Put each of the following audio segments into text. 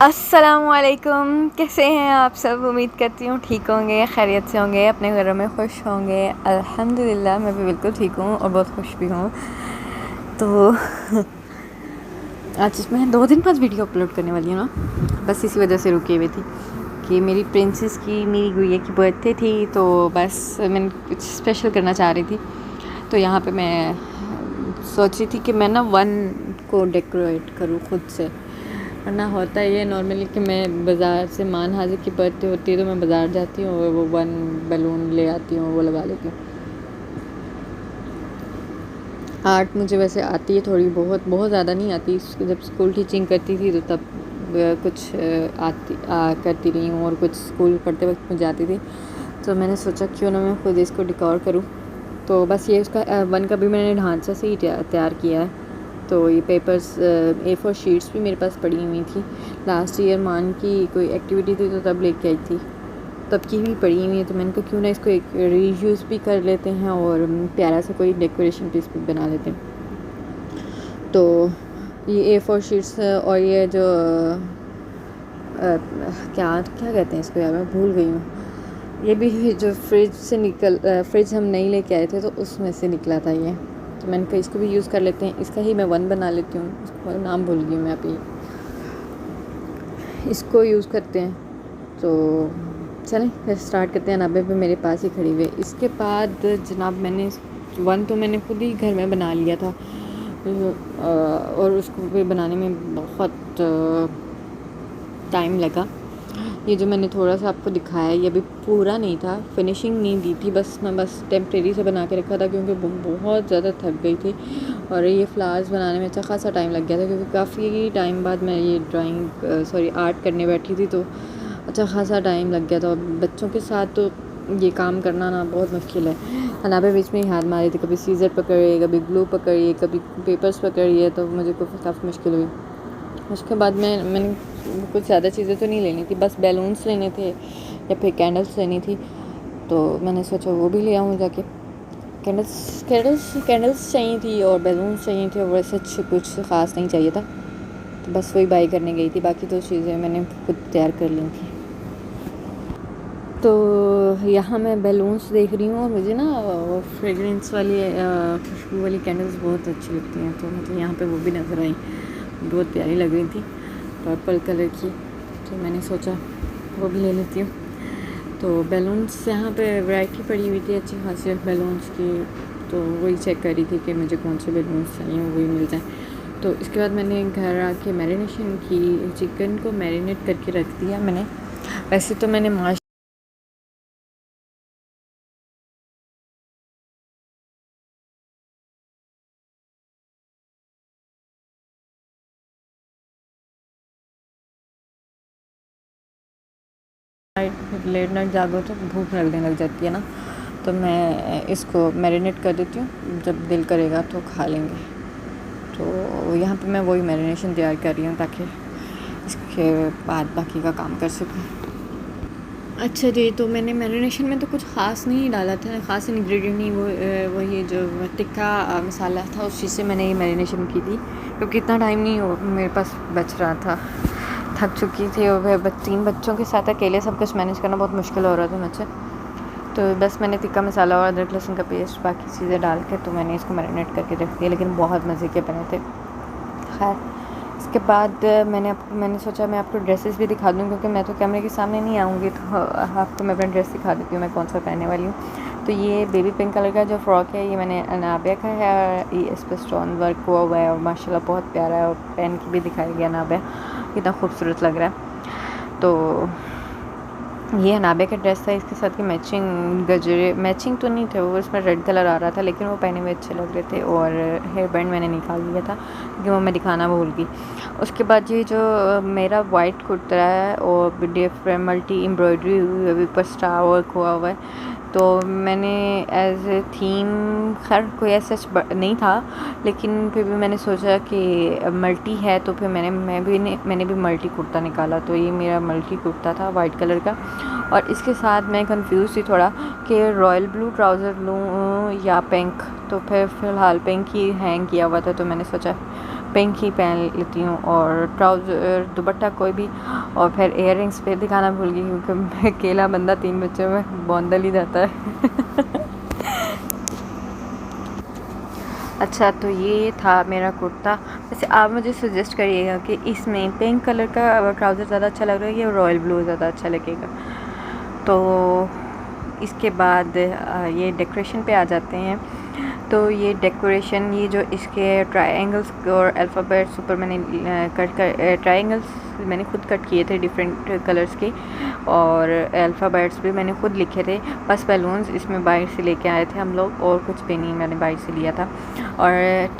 अस्सलामुअलैकुम, कैसे हैं आप सब। उम्मीद करती हूँ ठीक होंगे, खैरियत से होंगे, अपने घरों में खुश होंगे। अल्हम्दुलिल्लाह मैं भी बिल्कुल ठीक हूँ और बहुत खुश भी हूँ। तो आज मैं 2 दिन बाद वीडियो अपलोड करने वाली हूँ ना, बस इसी वजह से रुकी हुई थी कि मेरी प्रिंसेस की, मेरी गुड़िया की बर्थडे थी, तो बस मैंने कुछ स्पेशल करना चाह रही थी। तो यहाँ पे मैं सोच रही थी कि मैं ना 1 को डेकोरेट करूँ खुद से, वरना होता है ये नॉर्मली कि मैं बाज़ार से मान हाजिर की बर्थडे होती है तो मैं बाज़ार जाती हूँ और वो 1 बैलून ले आती हूँ, वो लगा लेती हूँ। आर्ट मुझे वैसे आती है थोड़ी बहुत, बहुत ज़्यादा नहीं आती। जब स्कूल टीचिंग करती थी तो तब कुछ करती रही हूँ और कुछ स्कूल पढ़ते वक्त मुझे आती थी। तो मैंने सोचा क्यों ना मैं खुद इसको डेकोर करूँ। तो बस ये उसका 1 का भी मैंने ढांचा से ही तैयार किया है। तो ये पेपर्स A4 शीट्स भी मेरे पास पड़ी हुई थी। लास्ट ईयर मान की कोई एक्टिविटी थी तो तब लेके आई थी, तब की भी पड़ी हुई है। तो मैंने कहा क्यों ना इसको एक रीयूज़ भी कर लेते हैं और प्यारा सा कोई डेकोरेशन पीस भी बना लेते हैं। तो ये A4 शीट्स और ये जो क्या क्या कहते हैं इसको यार, मैं भूल गई हूँ। ये भी जो फ्रिज हम नहीं लेके आए थे तो उसमें से निकला था ये। तो मैंने कहा इसको भी यूज़ कर लेते हैं, इसका ही मैं 1 बना लेती हूँ। उसको नाम भूल गई मैं अभी, इसको यूज़ करते हैं। तो चलें स्टार्ट करते हैं। नाबे भी मेरे पास ही खड़ी हुई है। इसके बाद जनाब मैंने 1 तो मैंने खुद ही घर में बना लिया था और उसको भी बनाने में बहुत टाइम लगा। ये जो मैंने थोड़ा सा आपको दिखाया है ये अभी पूरा नहीं था, फिनिशिंग नहीं दी थी, बस टेम्परेरी से बना के रखा था क्योंकि बहुत ज़्यादा थक गई थी। और ये फ्लावर्स बनाने में अच्छा खासा टाइम लग गया था क्योंकि काफ़ी टाइम बाद मैं ये आर्ट करने बैठी थी, तो अच्छा खासा टाइम लग गया था। और बच्चों के साथ तो ये काम करना ना बहुत मुश्किल है। अनाबे बीच में ही हाथ मारी थी, कभी सीज़र पकड़िए, कभी ग्लू पकड़िए, कभी पेपर्स पकड़िए, तो मुझे काफ़ी मुश्किल हुई। उसके बाद मैंने कुछ ज़्यादा चीज़ें तो नहीं लेनी थी, बस बैलून्स लेने थे या फिर कैंडल्स लेनी थी। तो मैंने सोचा वो भी ले आऊँ जाके। कैंडल्स चाहिए थी और बैलून्स चाहिए थे, और वैसे कुछ ख़ास नहीं चाहिए था, तो बस वही बाई करने गई थी। बाकी तो चीज़ें मैंने खुद तैयार कर ली थी। तो यहाँ मैं बैलून्स देख रही हूँ और मुझे ना वो फ्रेगरेंस वाली खुशबू वाली कैंडल्स बहुत अच्छी लगती हैं, तो मुझे यहाँ पे वो भी नज़र आई, बहुत प्यारी लग रही थी, पर्पल कलर की। तो मैंने सोचा वो भी ले लेती हूँ। तो बैलून्स यहाँ पे वैरायटी पड़ी हुई थी अच्छी खासी बैलून्स की, तो वही चेक कर रही थी कि मुझे कौन से बैलून्स चाहिए वही मिल जाए। तो इसके बाद मैंने घर आके मैरिनेशन की, चिकन को मैरिनेट करके रख दिया मैंने। वैसे तो मैंने लेट नाइट जागो तो भूख लगने लग जाती है ना, तो मैं इसको मैरिनेट कर देती हूँ, जब दिल करेगा तो खा लेंगे। तो यहाँ पे मैं वही मैरिनेशन तैयार कर रही हूँ ताकि इसके बाद बाकी का काम कर सकूँ। अच्छा जी, तो मैंने मैरिनेशन में तो कुछ ख़ास नहीं डाला था, ख़ास इंग्रेडिएंट नहीं, वो ये जो टिक्का मसाला था उस चीज़ से मैंने ये मैरिनेशन की थी, क्योंकि इतना टाइम नहीं मेरे पास बच रहा था, थक चुकी थी और 3 बच्चों के साथ अकेले सब कुछ मैनेज करना बहुत मुश्किल हो रहा था मुझसे। तो बस मैंने टिक्का मसाला और अदरक लहसुन का पेस्ट बाकी चीज़ें डाल के तो मैंने इसको मैरिनेट करके रख दिया, लेकिन बहुत मज़े के बने थे। खैर इसके बाद मैंने सोचा मैं आपको ड्रेसेस भी दिखा दूँ, क्योंकि मैं तो कैमरे के सामने नहीं आऊँगी, तो आपको मैं अपना ड्रेस दिखा देती हूँ मैं कौन सा पहनने वाली हूँ। तो ये बेबी पिंक कलर का जो फ्रॉक है ये मैंने अनाबिया का है, और ये इस पर स्टोन वर्क हुआ हुआ है और माशाल्लाह बहुत प्यारा है, और पहन के भी दिखाया गया अनाबिया, कितना खूबसूरत लग रहा है। तो ये अनाबे का ड्रेस था, इसके साथ की मैचिंग गजरे, मैचिंग तो नहीं थे वो, उसमें रेड कलर आ रहा था, लेकिन वो पहने हुए अच्छे लग रहे थे। और हेयर बैंड मैंने निकाल दिया था क्योंकि वो मैं दिखाना भूल गई। उसके बाद ये जो मेरा वाइट कुर्ता है और डिफरेंट मल्टी एम्ब्रॉयडरी हुई है, ऊपर स्टार वर्क हुआ हुआ है, तो मैंने एज ए थीम, खैर कोई ऐसा नहीं था, लेकिन फिर भी मैंने सोचा कि मल्टी है तो फिर मैंने भी मल्टी कुर्ता निकाला। तो ये मेरा मल्टी कुर्ता था वाइट कलर का, और इसके साथ मैं कंफ्यूज थी थोड़ा कि रॉयल ब्लू ट्राउज़र लूँ या पिंक, तो फिर फ़िलहाल पिंक ही हैंग किया हुआ था, तो मैंने सोचा पिंक ही पहन लेती हूँ, और ट्राउज़र दुपट्टा कोई भी। और फिर इयर रिंग्स पे दिखाना भूल गई क्योंकि अकेला बंदा 3 बच्चों में बौंदल ही जाता है। अच्छा, तो ये था मेरा कुर्ता। वैसे आप मुझे सजेस्ट करिएगा कि इसमें पिंक कलर का ट्राउज़र ज़्यादा अच्छा लग रहा है या रॉयल ब्लू ज़्यादा अच्छा लगेगा। तो इसके बाद ये डेकोरेशन पे आ जाते हैं। तो ये डेकोरेशन, ये जो इसके ट्रायंगल्स और अल्फ़ाबेट्स ऊपर मैंने कट कर, ट्रायंगल्स मैंने खुद कट किए थे डिफरेंट कलर्स के, और अल्फ़ाबेट्स भी मैंने खुद लिखे थे। बस बैलून्स इसमें बाहर से लेके आए थे हम लोग, और कुछ भी नहीं, मैंने बाहर से लिया था। और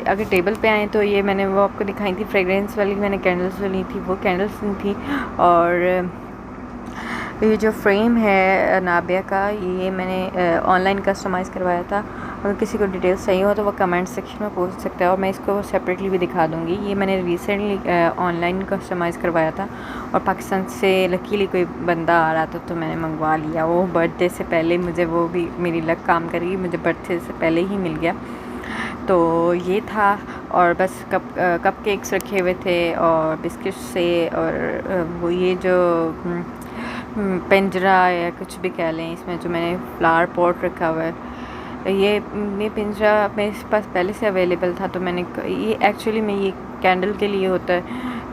अगर टेबल पे आए तो ये मैंने वो आपको दिखाई थी फ्रेगरेंस वाली, मैंने कैंडल्स जो ली थी वो कैंडल्स थी। और ये जो फ्रेम है नाबिया का, ये मैंने ऑनलाइन कस्टमाइज़ करवाया था। अगर किसी को डिटेल्स चाहिए हो तो वो कमेंट सेक्शन में पूछ सकता है, और मैं इसको सेपरेटली भी दिखा दूँगी। ये मैंने रिसेंटली ऑनलाइन कस्टमाइज़ करवाया था, और पाकिस्तान से लकीली कोई बंदा आ रहा था तो मैंने मंगवा लिया। वो बर्थडे से पहले मुझे, वो भी मेरी लक काम करेगी, मुझे बर्थडे से पहले ही मिल गया। तो ये था, और बस कप केक्स रखे हुए थे और बिस्किट से, और वो ये जो पिंजरा या कुछ भी कह लें, इसमें जो मैंने फ्लावर पॉट रखा हुआ है, ये पिंजरा मेरे पास पहले से अवेलेबल था। तो मैंने ये एक्चुअली में ये कैंडल के लिए होता है,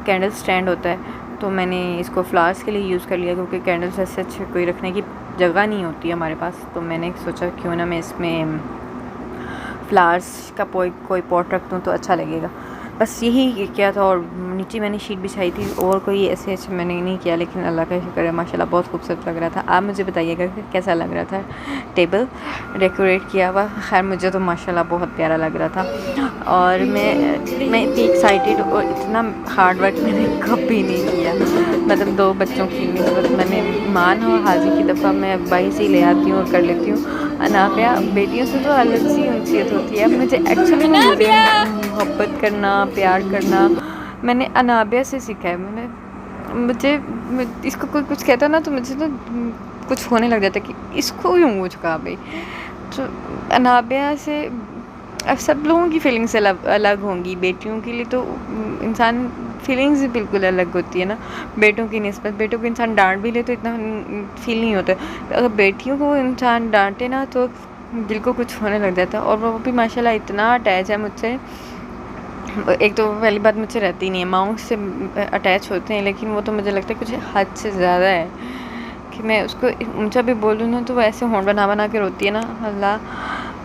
कैंडल स्टैंड होता है। तो मैंने इसको फ्लावर्स के लिए यूज़ कर लिया, क्योंकि कैंडल्स ऐसे अच्छे कोई रखने की जगह नहीं होती हमारे पास। तो मैंने सोचा क्यों ना मैं इसमें फ्लावर्स का कोई पॉट रख दूँ तो अच्छा लगेगा। बस यही किया था, और नीचे मैंने शीट बिछाई थी, और कोई ऐसे मैंने नहीं किया। लेकिन अल्लाह का शुक्र है, माशाल्लाह बहुत खूबसूरत लग रहा था। आप मुझे बताइएगा कि कैसा लग रहा था टेबल डेकोरेट किया हुआ। खैर मुझे तो माशाल्लाह बहुत प्यारा लग रहा था, और मैं इतनी एक्साइटेड और इतना हार्ड वर्क मैंने कभी नहीं किया। मतलब 2 बच्चों की मतलब मैंने मान और हाजी की दफ़ा मैं बाहर से ही ले आती हूँ और कर लेती हूँ। अनाबिया बेटियों से तो अलग सी उनसीयत होती है। मुझे एक्चुअली मोहब्बत करना, प्यार करना मैंने अनाबिया से सीखा है। मुझे इसको कोई कुछ कहता ना तो मुझे तो कुछ होने लग जाता है कि इसको क्यों मुझ कहा भाई। तो अनाबिया से अब सब लोगों की फीलिंग्स अलग होंगी। बेटियों के लिए तो इंसान फीलिंग्स बिल्कुल अलग होती है ना, बेटों की निस्बत। बेटों को इंसान डांट भी ले तो इतना फील नहीं होता, अगर बेटियों को इंसान डांटे ना तो दिल को कुछ होने लग जाता है। और वो भी माशाल्लाह इतना अटैच है मुझसे। एक तो पहली बात मुझसे रहती नहीं है, माँओं से अटैच होते हैं, लेकिन वो तो मुझे लगता है कुछ हद से ज़्यादा है कि मैं उसको ऊंचा भी बोलूँ ना तो वो ऐसे होंठ बना के रोती है ना, अल्लाह।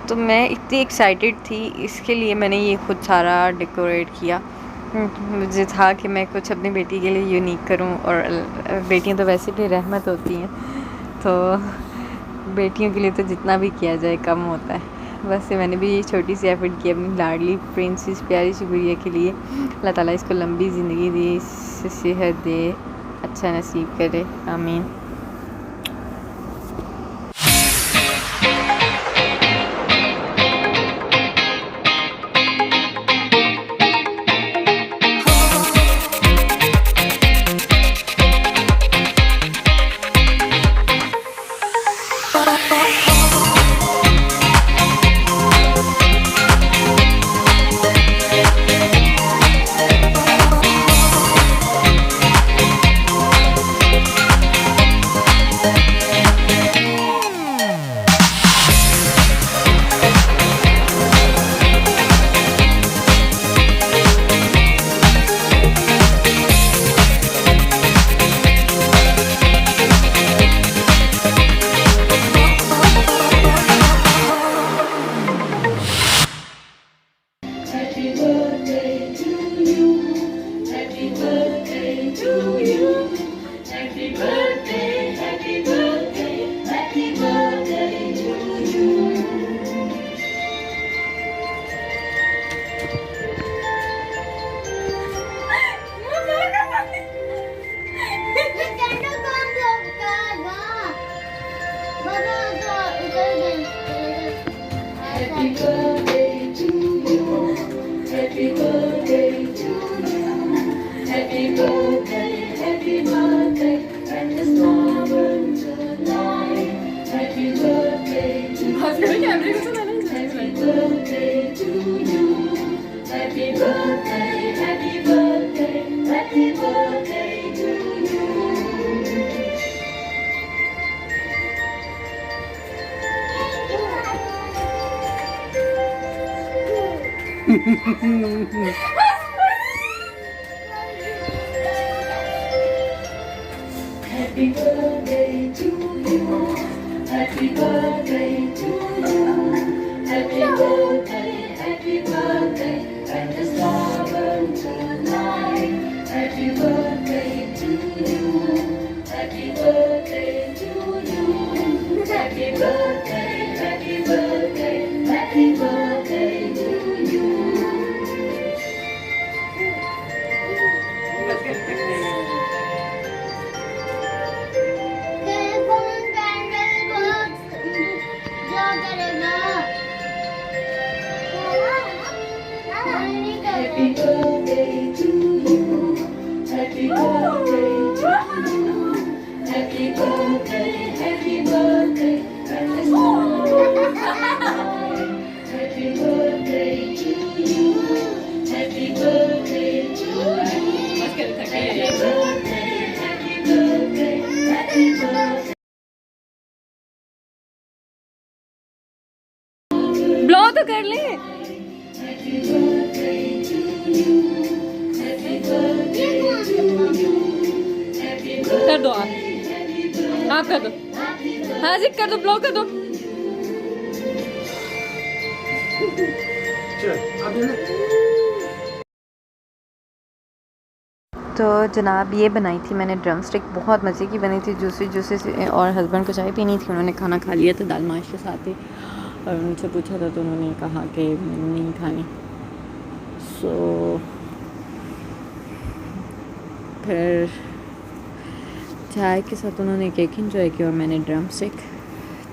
तो मैं इतनी एक्साइटेड थी इसके लिए, मैंने ये खुद सारा डेकोरेट किया। मुझे था कि मैं कुछ अपनी बेटी के लिए यूनिक करूं, और बेटियां तो वैसे भी रहमत होती हैं, तो बेटियों के लिए तो जितना भी किया जाए कम होता है। बस मैंने भी ये छोटी सी एफर्ट की अपनी लाडली प्रिंसेस प्यारी सी गुड़िया के लिए। अल्लाह ताला इसको लंबी ज़िंदगी दे, सेहत दे, अच्छा नसीब करे, आमीन। Happy birthday to you. Happy birthday to you. Happy birthday, and the star burn tonight. Happy birthday to you. Happy birthday to you. Happy birthday, happy birthday, happy birthday to you. Happy birthday to you. Happy birthday to you. Happy birthday, happy birthday, and the star will shine. Happy birthday to you. Happy birthday to you. Happy birthday, happy birthday, happy birthday. Blow तो कर ले। Happy birthday to you. Happy birthday to you. Happy birthday. कर दो आप कर दो, हाँ जी कर दो, ब्लॉक कर दो। तो जनाब ये बनाई थी मैंने ड्रम स्टिक, बहुत मज़े की बनी थी, जूसी जूसी सी। और हस्बैंड को चाय पीनी थी, उन्होंने खाना खा लिया था दाल माश के साथ ही, और उनसे पूछा था तो उन्होंने कहा कि नहीं खानी। सो फिर चाय के साथ उन्होंने केक इंजॉय किया और मैंने ड्रम स्टिक।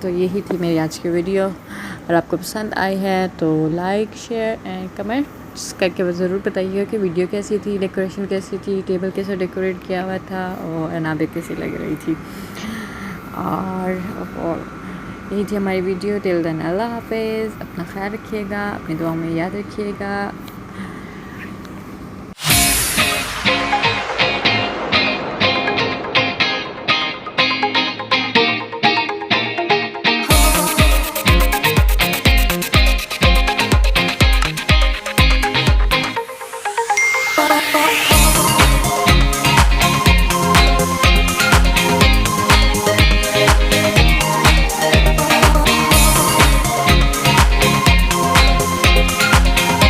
तो यही थी मेरी आज की वीडियो। अगर आपको पसंद आई है तो लाइक, शेयर एंड कमेंट्स करके ज़रूर बताइए कि वीडियो कैसी थी, डेकोरेशन कैसी थी, टेबल कैसे डेकोरेट किया हुआ था और अनाबे कैसी लग रही थी। और यही थी हमारी वीडियो। टिल देन अल्लाह हाफिज़, अपना ख्याल रखिएगा, अपनी दुआओं में याद रखिएगा। Bye.